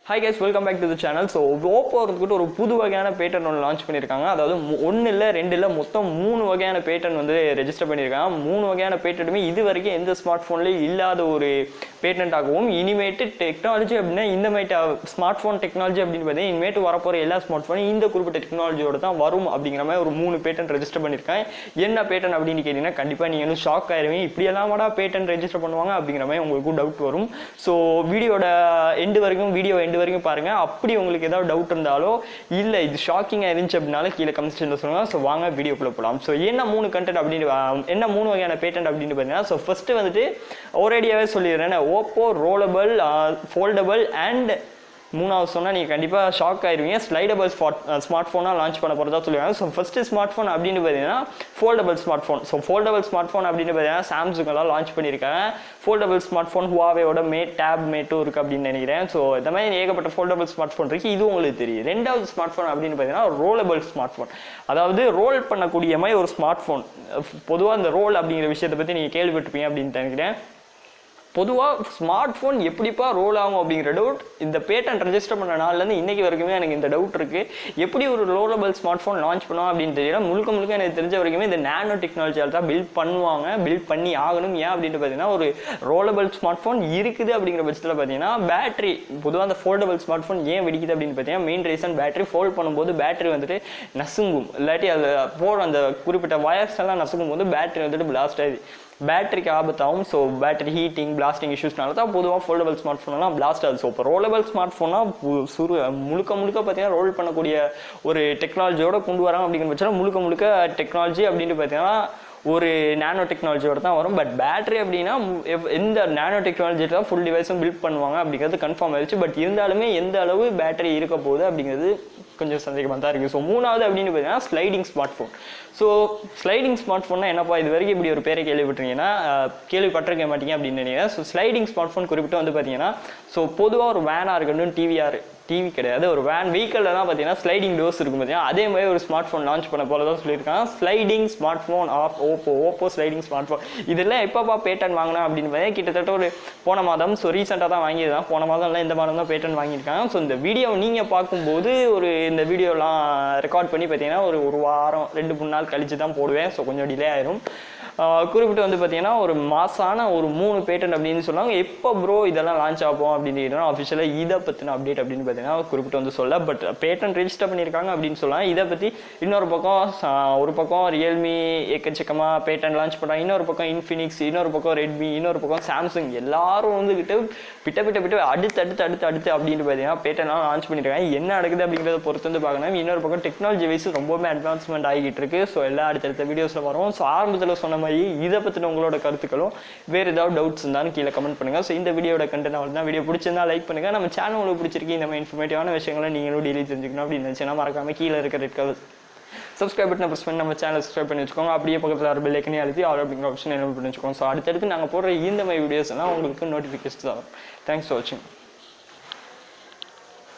Hi guys, welcome back to the channel. So Oppo ஒரு புது வகையான பேட்டர்ன் ஒன்று லான்ச் பண்ணியிருக்காங்க. அதாவது ஒன்று இல்லை ரெண்டு இல்லை மொத்தம் 3 வகையான பேட்டர்ன் வந்து ரெஜிஸ்டர் பண்ணியிருக்காங்க. 3 வகையான பேட்டர்னுமே இது வரைக்கும் எந்த ஸ்மார்ட் ஃபோன்லேயும் இல்லாத ஒரு பேட்டன்ட்டாகவும் இனிமேட்டு டெக்னாலஜி அப்படின்னா இந்த மாதிரி ஸ்மார்ட் ஃபோன் டெக்னாலஜி அப்படின்னு பார்த்தீங்கன்னா இனிமேட்டு வரப்போகிற எல்லா ஸ்மார்ட் ஃபோனும் இந்த குறிப்பிட்ட டெக்னாலஜியோட தான் வரும் அப்படிங்கிற மாதிரி ஒரு 3 பேட்டன் ரெஜிஸ்டர் பண்ணியிருக்காங்க. என்ன பேட்டன் அப்படின்னு கேட்டிங்கன்னா கண்டிப்பாக நீங்கள் வந்து ஷாக் ஆயிருவீங்க. இப்படியெல்லாம் வாடா பேட்டன் ரெஜிஸ்டர் பண்ணுவாங்க அப்படிங்கிற மாதிரி உங்களுக்கு டவுட் வரும். ஸோ வீடியோ எண்டு வரைக்கும் பாருங்க. அப்படி உங்களுக்கு ஏதாவது டவுட் இருந்தாலோ இல்ல இது ஷாக்கிங்கா இருந்துச்சு அப்படினால கீழே கமெண்ட் செக்ஷன்ல சொல்லுங்க. ஸோ வாங்க வீடியோக்குள்ள போகலாம். ஸோ என்ன 3 கண்டென்ட் அப்படின்னு என்ன 3 வகையான பேட்டன்ட் அப்படின்னு பார்த்தீங்கன்னா ஸோ ஃபர்ஸ்ட் வந்துட்டு ஒரேடியாவே சொல்லிடுறேன். ஓப்போ ரோலபிள் ஃபோல்டபிள் அண்ட் மூணாவது சொன்னால் நீங்கள் கண்டிப்பாக ஷாக் ஆயிருவீங்க. ஸ்லைடபிள் ஸ்மார்ட் ஃபோனாக லான்ச் பண்ண போகிறதா சொல்லுவாங்க. ஸோ ஃபஸ்ட்டு ஸ்மார்ட் ஃபோன் அப்படின்னு பார்த்தீங்கன்னா foldable smart phone. So foldable smart phone அப்படின்னு பார்த்தீங்கன்னா சாம்சங்கெல்லாம் லான்ச் பண்ணியிருக்காங்க. ஃபோல்டபிள் ஸ்மார்ட் ஃபோன் ஹுவாவேயோட டேப் மேட்டும் இருக்குது அப்படின்னு நினைக்கிறேன். ஸோ இந்த மாதிரி ஏகப்பட்ட ஃபோல்டபிள் ஸ்மார்ட் ஃபோன் இருக்குது. இது உங்களுக்கு தெரியும். ரெண்டாவது ஸ்மார்ட் ஃபோன் அப்படின்னு பார்த்தீங்கன்னா ரோலபிள் ஸ்மார்ட் ஃபோன். அதாவது ரோல் பண்ணக்கூடிய மாதிரி ஒரு ஸ்மார்ட் ஃபோன். பொதுவாக அந்த ரோல் அப்படிங்கிற விஷயத்தை பற்றி நீங்கள் கேள்விப்பட்டிருப்பீங்க அப்படின்னு நினைக்கிறேன். பொதுவாக ஸ்மார்ட் ஃபோன் எப்படிப்பா ரோல் ஆகும் அப்படிங்கிற டவுட் இந்த பேட்டன் ரெஜிஸ்டர் பண்ண நாள்லேருந்து இன்றைக்கி வரைக்குமே எனக்கு இந்த டவுட் இருக்குது. எப்படி ஒரு ரோலபிள் ஸ்மார்ட் ஃபோன் லான்ச் பண்ணுவோம் அப்படின்னு தெரியல. முழுக்க எனக்கு தெரிஞ்ச வரைக்குமே இந்த நானோ டெக்னாலஜியால் தான் பில்ட் பண்ணி ஆகணும். ஏன் அப்படின்னு பார்த்தீங்கன்னா ஒரு ரோலபிள் ஸ்மார்ட் ஃபோன் இருக்குது அப்படிங்கிற பட்சத்தில் பார்த்தீங்கன்னா பேட்டரி பொதுவாக அந்த ஃபோல்டபிள் ஸ்மார்ட் ஃபோன் ஏன் வெடிக்குது அப்படின்னு பார்த்தீங்கன்னா மெயின் ரீசன் பேட்டரி ஃபோல்ட் பண்ணும்போது பேட்டரி வந்துட்டு நசுங்கும். இல்லாட்டி அது போகிற அந்த குறிப்பிட்ட வயர்ஸ் எல்லாம் நசுங்கும் போது பேட்டரி வந்துட்டு பிளாஸ்ட் ஆகுது. பேட்டரிக்கு ஆபத்தாகும். ஸோ பேட்டரி ஹீட்டிங் பிளாஸ்டிங் இஷ்யூஸ்னால தான் பொதுவாக ஃபோல்டபிள் ஸ்மார்ட் ஃபோன்லாம் பிளாஸ்ட் ஆகுது. ஸோ இப்போ ரோலபிள் ஸ்மார்ட் ஃபோனாக முழுக்க பார்த்தீங்கன்னா ரோல் பண்ணக்கூடிய ஒரு டெக்னாலஜியோட கொண்டு வராங்க அப்படிங்கிற பட்சத்தில் முழுக்க டெக்னாலஜி அப்படின்னு பார்த்தீங்கன்னா ஒரு நானோ டெக்னாலஜியோட தான் வரும். பட் பேட்டரி அப்படின்னா எந்த நானோ டெக்னாலஜி தான் ஃபுல் டிவைஸும் பில்ட் பண்ணுவாங்க அப்படிங்கிறது கன்ஃபார்ம் ஆயிடுச்சு. பட் இருந்தாலுமே எந்த அளவு பேட்டரி இருக்க போகுது அப்படிங்கிறது கொஞ்சம் சந்தேகமாக தான் இருக்குது. ஸோ மூணாவது அப்படின்னு பார்த்தீங்கன்னா sliding smart phone. So sliding smart ஃபோன்னா என்னப்பா இது வரைக்கும் இப்படி ஒரு பேரை கேள்விப்பட்டிருக்க மாட்டீங்க அப்படின்னு நினைக்கிறேன். ஸோ ஸ்லைடிங் ஸ்மார்ட் ஃபோன் குறிப்பிட்டு வந்து பார்த்தீங்கன்னா ஸோ பொதுவாக ஒரு வேனாக இருக்கட்டும் டிவி கிடையாது ஒரு வேன் வெஹிக்கிளில் தான் பார்த்தீங்கன்னா ஸ்லைடிங் டோர்ஸ் இருக்கும் பார்த்தீங்கன்னா அதே மாதிரி ஒரு ஸ்மார்ட் ஃபோன் லான்ச் பண்ண போல தான் சொல்லியிருக்காங்க. Sliding smart phone of Oppo sliding smart phone. இதெல்லாம் எப்பப்பா பேட்டன் வாங்கினா அப்படின்னு பார்த்தீங்கன்னா கிட்டத்தட்ட ஒரு போன மாதம் ஸோ ரீசெண்டாக தான் வாங்கியிருந்தான். போன மாதம் இல்லை இந்த மாதம் தான் பேட்டன் வாங்கியிருக்காங்க. ஸோ இந்த வீடியோ நீங்கள் பார்க்கும்போது இந்த வீடியோலாம் ரெக்கார்ட் பண்ணி பார்த்தீங்கன்னா ஒரு வாரம் 2-3 நாள் கழிச்சு தான் போடுவேன். ஸோ கொஞ்சம் டிலே ஆயிரும். குறிப்பிட்டு வந்து பார்த்தீங்கன்னா ஒரு மாசான ஒரு 3 பேட்டன் அப்படின்னு சொன்னாங்க. எப்போ ப்ரோ இதெல்லாம் லான்ச் ஆகும் அப்படின்னு கேட்டோம்னா அஃபிஷியலாக இதை பற்றின அப்டேட் அப்படின்னு பார்த்தீங்கன்னா குறிப்பிட்டு வந்து சொல்ல. பட் பேட்டன் ரெஜிஸ்டர் பண்ணியிருக்காங்க அப்படின்னு சொல்லலாம். இதை பற்றி ஒரு பக்கம் ரியல்மி எக்கச்சக்கமாக பேட்டன் லான்ச் பண்ணுறாங்க. இன்னொரு பக்கம் இன்ஃபினிக்ஸ், இன்னொரு பக்கம் ரெட்மி, இன்னொரு பக்கம் சாம்சங் எல்லாரும் வந்துக்கிட்டு பிட்ட அடுத்து அப்படின்னு பார்த்தீங்கன்னா பேட்டன்லாம் லான்ச் பண்ணியிருக்காங்க. என்ன நடக்குது அப்படிங்கிறத பொறுத்து வந்து பார்க்கணும். இன்னொரு பக்கம் டெக்னாலஜி வைஸ் ரொம்பவுமே அட்வான்ஸ்மெண்ட் ஆகிட்டு இருக்கு. ஸோ எல்லாம் அடுத்தடுத்த வீடியோஸில் வரும். ஸோ ஆரம்பத்தில் சொன்ன இதை பற்றின உங்களோட கருத்துக்களும் வேறு ஏதாவது டவுட்ஸ் இருந்தாலும் கீழே கமெண்ட் பண்ணுங்க. ஸோ இந்த வீடியோட கண்டென்ட் அவ்வளோ தான். வீடியோ பிடிச்சிருந்தா லைக் பண்ணுங்க. நம்ம சேனல் உங்களுக்கு பிடிச்சிருக்கு இந்த மாதிரி இன்ஃபர்மேட்டிவான விஷயங்களை நீங்களும் டெய்லி தெரிஞ்சுக்கணும் அப்படின்னு நினச்சினா மறக்காம கீழே இருக்கிற red colour subscribe button press பண்ணி நம்ம சேனல் சப்ஸ்கிரைப் பண்ணி வச்சுக்கோங்க. அப்படியே பக்கத்தில் ஒரு பெல் ஐக்கனை அழுத்தி ஆல் அப்படிங்கிற ஆப்ஷன் என்ன பண்ணி வச்சுக்கோங்க. ஸோ அடுத்தடுத்து நாங்கள் போடுற இந்த மாதிரி வீடியோஸ் எல்லாம் உங்களுக்கு நோட்டிஃபிகேஷன் வரும். தேங்க்ஸ் ஃபார் வாட்சிங்.